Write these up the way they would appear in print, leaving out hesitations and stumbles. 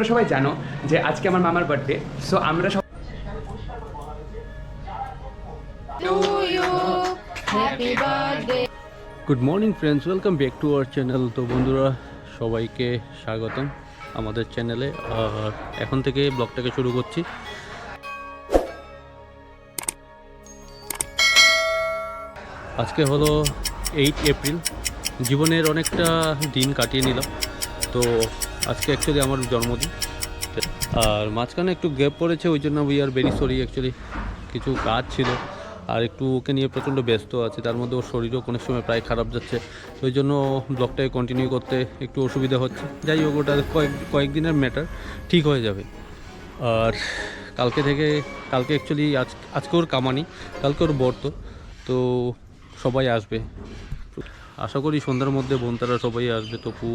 তোমরা সবাই জানো যে আজকে আমার মামার বার্থডে। সো আমরা সব good morning friends, welcome back to our channel. তো বন্ধুরা সবাইকে স্বাগতম আমাদের চ্যানেলে। আর এখন থেকে ব্লগটাকে শুরু করছি। আজকে হলো 8 এপ্রিল। জীবনের অনেকটা দিন কাটিয়ে নিলাম। তো আজকে অ্যাকচুয়ালি আমার জন্মদিন, আর মাঝখানে একটু গ্যাপ পড়েছে, ওই জন্য we are very sorry. Actually কিছু কাজ ছিল আর একটু ওকে নিয়ে প্রচণ্ড ব্যস্ত আছে, তার মধ্যে ওর শরীরও কোনো সময় প্রায় খারাপ যাচ্ছে, তো ওই জন্য ব্লগটাকে কন্টিনিউ করতে একটু অসুবিধা হচ্ছে। যাই হোক, ওটা কয়েকদিনের ম্যাটার, ঠিক হয়ে যাবে। আর কালকে অ্যাকচুয়ালি আজকে ওর কামানি, কালকে ওর বর্ত, তো সবাই আসবে। আশা করি সন্ধ্যার মধ্যে বোনতারা সবাই আসবে, তপু,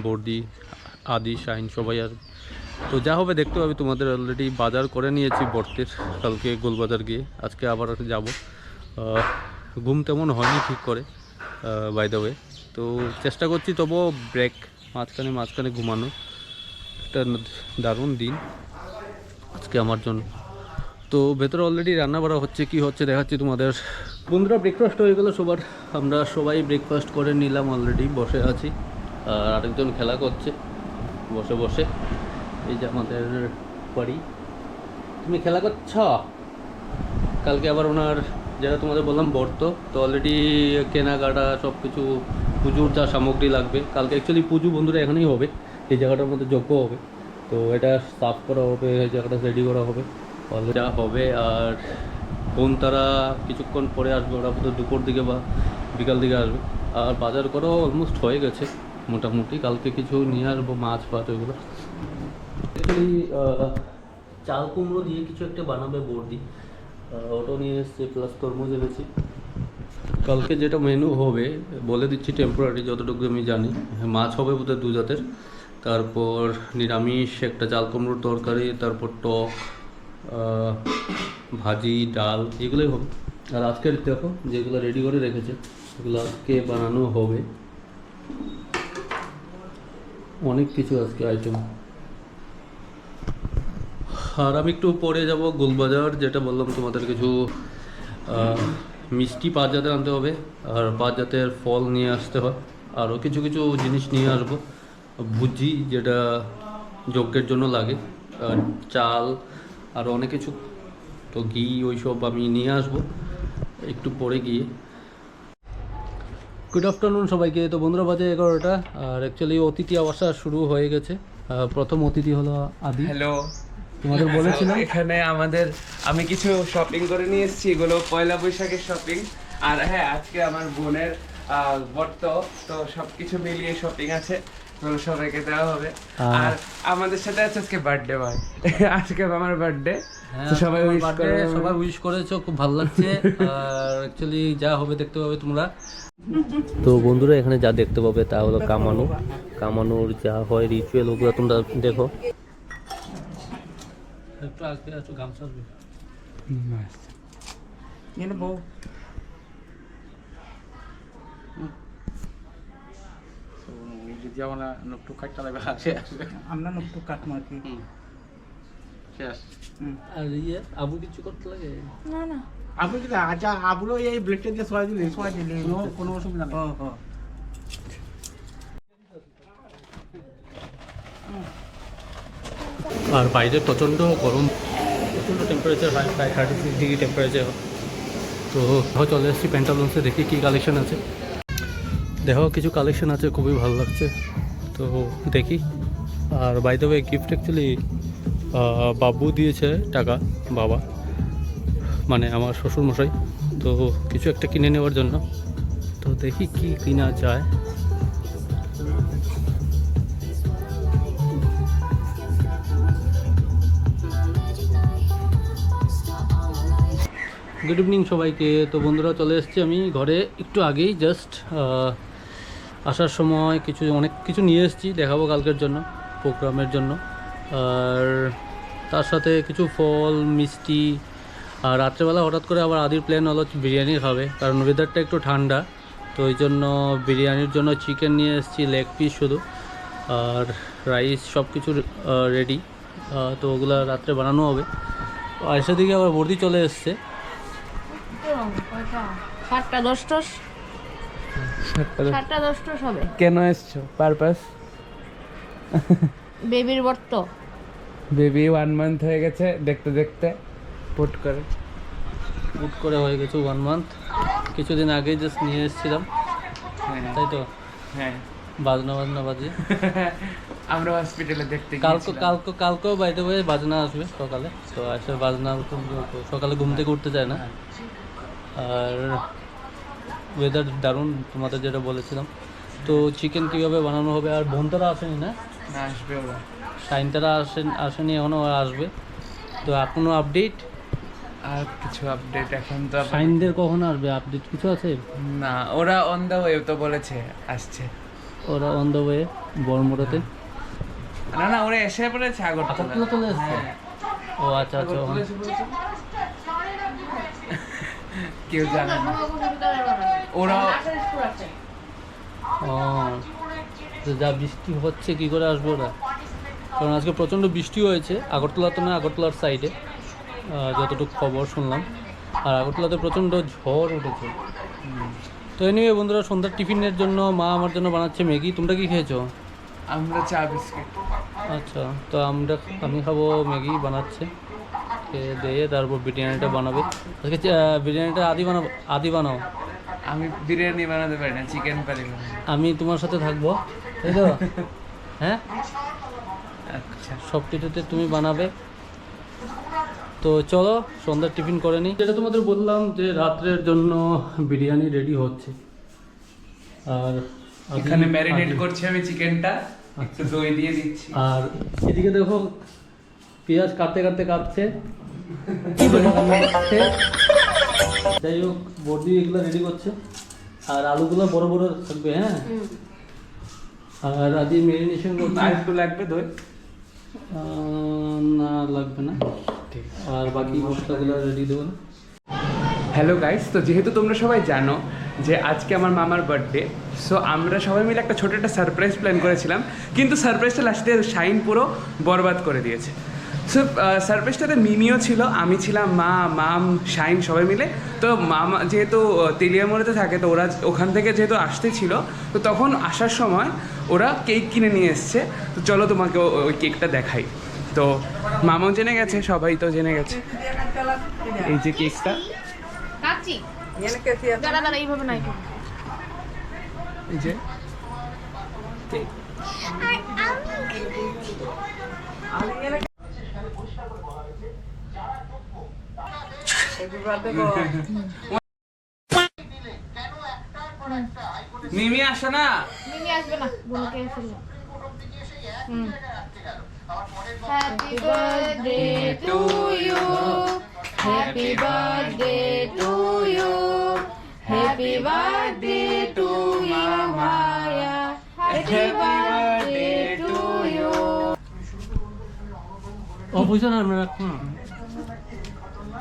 বর্দি, আদি, শাহিন সবাই আসবে। তো যা হবে দেখতে হবে। তোমাদের অলরেডি বাজার করে নিয়েছি বর্তের, কালকে গোলবাজার গিয়ে, আজকে আবার যাব। ঘুম তেমন হয়নি ঠিক করে, বাই দ্য ওয়ে। তো চেষ্টা করছি তবুও ব্রেক মাঝখানে ঘুমানো। একটা দারুণ দিন আজকে আমার জন্য। তো ভেতরে অলরেডি রান্না বাড়া হচ্ছে, কি হচ্ছে দেখাচ্ছি তোমাদের। বন্ধুরা ব্রেকফাস্ট হয়ে গেলো সবার, আমরা সবাই ব্রেকফাস্ট করে নিলাম, অলরেডি বসে আছি। আর আরেকজন খেলা করছে বসে বসে। এই যে আমাদের বাড়ি, তুমি খেলা করছ। কালকে আবার ওনার, যেটা তোমাদের বললাম বর্ত, তো অলরেডি কেনাকাটা সব কিছু, পুজোর যা সামগ্রী লাগবে। কালকে অ্যাকচুয়ালি পুজো বন্ধুরা এখানেই হবে, এই জায়গাটার মধ্যে যজ্ঞ হবে, তো এটা সাফ করা হবে, এই জায়গাটা রেডি করা হবে, অলরেডি যা হবে। আর বোন তারা কিছুক্ষণ পরে আসবে, ওরা বোধহয় দুপুর দিকে বা বিকাল দিকে আসবে। আর বাজার করাও অলমোস্ট হয়ে গেছে মোটামুটি, কালকে কিছু নিয়ে আসবো, মাছ ফাছ ওইগুলো। অ্যাকচুয়ালি চাল কুমড়ো দিয়ে কিছু একটা বানাবে বর্দি, ওটাও নিয়ে এসছে, প্লাস তরমুজ এনেছি। কালকে যেটা মেনু হবে বলে দিচ্ছি টেম্পোরারি যতটুকু আমি জানি। মাছ হবে বোধহয় 2 জাতের, তারপর নিরামিষ একটা চাল কুমড়োর তরকারি, তারপর টক, ভাজি, ডাল, এগুলোই হবে। আর আজকের দেখো যেগুলো রেডি করে রেখেছে সেগুলো আজকে বানানো হবে। অনেক কিছু আজকে আইটেম। আর আমি একটু পরে যাব গোলবাজার, যেটা বললাম তোমাদের, কিছু মিষ্টি 5 জাতের আনতে হবে, আর 5 জাতের ফল নিয়ে আসতে হয়, আরও কিছু কিছু জিনিস নিয়ে আসবো। ভুজি, যেটা যজ্ঞের জন্য লাগে, আর চাল, আর অনেক কিছু, তো ঘি, ওইসব আমি নিয়ে আসবো একটু পরে গিয়ে। গুড আফটারনুন সবাইকে। তো বন্ধুরা বাজে 11টা, আর অ্যাকচুয়ালি অতিথি আসা শুরু হয়ে গেছে। প্রথম অতিথি হলো আদি। হ্যালো, তোমাদের বলেছিলাম এখানে আমি কিছু শপিং করে নিয়ে এসেছি, এগুলো পয়লা বৈশাখের শপিং। আর হ্যাঁ, আজকে আমার বোনের বর্ত, তো সবকিছু মিলিয়ে শপিং আছে, তো সবাইকে দেওয়া হবে। আর আমাদের সাথে আছে আজকে বার্থডে বয়, আজকে আমার বার্থডে, সবাই উইশ করেছো, খুব ভালো লাগছে। আর অ্যাকচুয়ালি যা হবে দেখতে পাবে তোমরা। তো বন্ধুরা এখানে যা দেখতে পাবে তা হলো কামানোর যা হয় রিচুয়াল, ওগুলো তোমরা দেখো। একটু আসবে, একটু গামছা আসবে। আর আবু কিছু করতে লাগে না। আপনি কি আচ্ছা আবুলো এই ব্লেডটা দিয়ে সরাই দিলে কোনো অসুবিধা নেই। আর বাইরে প্রচণ্ড গরম, প্রচণ্ড টেম্পারেচার, প্রায় 36 ডিগ্রি টেম্পারেচার। তো চলে এসেছি প্যান্টালুন্সে, দেখি কী কালেকশন আছে। দেখো কিছু কালেকশন আছে, খুবই ভালো লাগছে, তো দেখি। আর by the way gift actually বাবু দিয়েছে টাকা, বাবা মানে আমার শ্বশুরমশাই, তো কিছু একটা কিনে নেওয়ার জন্য। তো দেখি কি কিনা যায়। গুড ইভিনিং সবাইকে। তো বন্ধুরা চলে এসেছি আমি ঘরে একটু আগেই, জাস্ট আসার সময় অনেক কিছু নিয়ে এসেছি, দেখাবো কালকের জন্য, প্রোগ্রামের জন্য। আর তার সাথে কিছু ফল, মিষ্টি। আর রাত্রেবেলা হঠাৎ করে আবার আদির প্ল্যান হলো বিরিয়ানি খাবে, কারণ ওয়েদারটা একটু ঠান্ডা, তো ওই জন্য বিরিয়ানির জন্য চিকেন নিয়ে এসেছি, লেগ পিস শুধু। আর রাইস সব কিছু রেডি। তো ওগুলো রাত্রে বানানো হবে। আর সেদিকে আবার বর্দি চলে এসছে। 7টা 10 হবে। কেন এসছো? পারপাস? বেবির বর্ত। বেবি 1 মান্থ হয়ে গেছে দেখতে দেখতে পুট করে। বুট করে হয়ে গেছে 1 মান্থ। কিছুদিন আগে জাস্ট নিয়ে এসেছিলাম, তাই তো? হ্যাঁ, বাজনা বাজে। আমরা হসপিটালে দেখতে কালকেও বাইরে হয়ে বাজনা আসবে সকালে। তো আসলে বাজনা তো সকালে ঘুম থেকে উঠতে চায় না। আর ওয়েদার দারুণ, তোমাদের যেটা বলেছিলাম। তো চিকেন কীভাবে বানানো হবে? আর বোনতারা আসেনি না? আসবে ওরা। শাইনতারা আসেনি এখনও, ওরা আসবে। তো এখনও আপডেট? আর কিছু আপডেট এখন তো শাইনদের কখন আসবে? আপডেট কিছু আছে? না, ওরা অন দ্য ওয়ে তো বলেছে আসছে। ওরা অন দ্য ওয়ে বড়মোড়াতে। না, ওরা এসে পড়েছে আগরতলা চলে এসছে। হ্যাঁ। ও আচ্ছা। কেউ জানে না ওরা। ও তো যা বৃষ্টি হচ্ছে কি করে আসবে ওরা? কারণ আজকে প্রচণ্ড বৃষ্টি হয়েছে আগরতলা তো না, আগরতলার সাইডে যতটুকু খবর শুনলাম। আর আগরতলাতে প্রচণ্ড ঝড় উঠেছে। তো এনিওয়ে বন্ধুরা, সন্ধ্যার টিফিনের জন্য মা আমার জন্য বানাচ্ছে ম্যাগি। তোমরা কি খেয়েছো? আমরা চা বিস্কিট। আচ্ছা, তো আমি খাবো ম্যাগি বানাচ্ছে। খেয়ে দিয়ে তারপর বিরিয়ানিটা বানাবে। আজকে বিরিয়ানিটা আদি বানাও। আমি বিরিয়ানি বানাতে পারি না, চিকেন পারি না। আমি তোমার সাথে থাকবো, তাই তো? হ্যাঁ, আচ্ছা, সব কিছুতে তুমি বানাবে। তো চলো সন্ধ্যার টিফিন করে নিই। যেটা তোমাদের বললাম যে রাত্রের জন্য বিরিয়ানি রেডি হচ্ছে। আর এখানে ম্যারিনেট করছি আমি চিকেনটা, একটু দই দিয়ে দিচ্ছি। আর এদিকে দেখো পেঁয়াজ কাটতে কাটছে। যাই হোক, বডি এগুলো রেডি করছে। আর আলুগুলো বড় বড় থাকবে। হ্যাঁ, আর আদি ম্যারিনেশন করছে। আর একটু লাগবে দই? না, লাগবে না। ঠিক। আর বাকি মশলাগুলো রেডি দেবো না। হ্যালো গাইস, তো যেহেতু তোমরা সবাই জানো যে আজকে আমার মামার বার্থডে, সো আমরা সবাই মিলে একটা ছোটো একটা সারপ্রাইজ প্ল্যান করেছিলাম, কিন্তু সারপ্রাইজটা লাস্টে শাইন পুরো বরবাদ করে দিয়েছে। সো সারপ্রাইজটাতে মিমিও ছিল, আমি ছিলাম, মাম, শাইন সবাই মিলে। তো মামা যেহেতু তেলিয়ামোড়াতে থাকে, তো ওরা ওখান থেকে যেহেতু আসতে ছিল, তো তখন আসার সময় ওরা কেক কিনে নিয়ে এসছে। তো চলো তোমাকে ওই কেকটা দেখাই। তো মামাও জেনে গেছে, সবাই তো জেনে গেছে। এই যে কেকটা, কাচ্চি দাঁড়া এইভাবে নাই। এই যে কেক। মিমি আসো না। মিমি আসবে না, বোনকে ফেললো। Happy birthday to you, happy birthday to you, happy birthday to you Maya, happy birthday to you. ও বুঝছো না, আমরা রাখুন।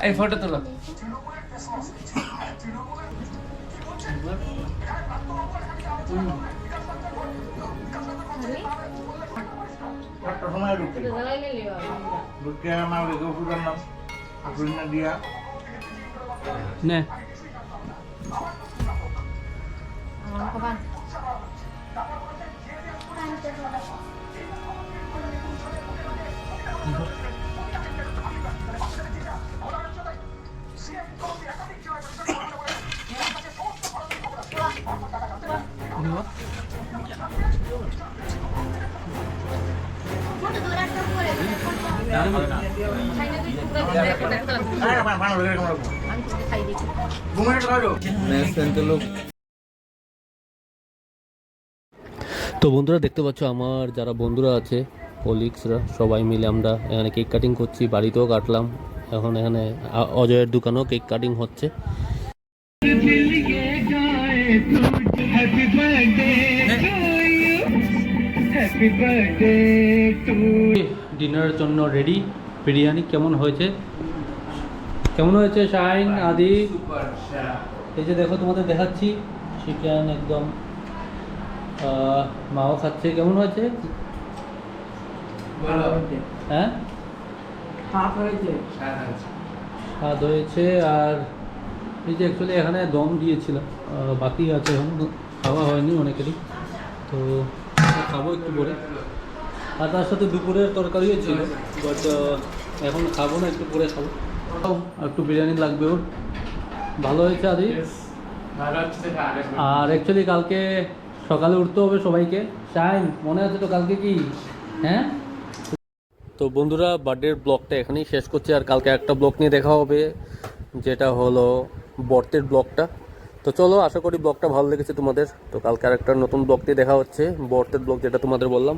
এই ফটো তোলো। একটা সময় ঢুকে ঢুকে আমার ওষুধের নাম আপুরিনা দিয়া নে আমার খাবার তো বন্ধুরা দেখতে পাচ্ছ, আমার যারা বন্ধুরা আছে, কলিগসরা, সবাই মিলে আমরা এখানে কেক কাটিং করছি। বাড়িতেও কাটলাম, এখন এখানে অজয়ের দোকানেও কেক কাটিং হচ্ছে। ডিনারের জন্য রেডি। বিরিয়ানি কেমন হয়েছে? শাইন, আদি? এই যে দেখো, তোমাদের দেখাচ্ছি চিকেন একদম। মাও খাচ্ছে। কেমন হয়েছে? ভালো। হ্যাঁ হাত হয়েছে স্বাদ আছে। স্বাদ হয়েছে। আর এই যে অ্যাকচুয়ালি এখানে দম দিয়েছিলাম, বাকি আছে এখন, খাওয়া হয়নি অনেকেরই, তো খাবো একটু পরে। আর তার সাথে দুপুরের তরকারিও ছিল, বাট এখন খাবো না, একটু পরে খাবো। আর একটু বিরিয়ানি লাগবে ওর। ভালো হয়েছে আদি। ভালো হচ্ছে দেখে আরেক আর অ্যাকচুয়ালি কালকে সকালে উঠতে হবে সবাইকে। শাইন, মনে আছে তো কালকে কি? হ্যাঁ। তো বন্ধুরা, বার্থডের ব্লগটা এখানেই শেষ করছি। আর কালকে একটা ব্লগ নিয়ে দেখা হবে, যেটা হলো বর্তের ব্লগটা। তো চলো, আশা করি ব্লগটা ভালো লেগেছে তোমাদের। তো কালকে আর একটা নতুন ব্লগ দিয়ে দেখা হচ্ছে, বর্তের ব্লগ যেটা তোমাদের বললাম।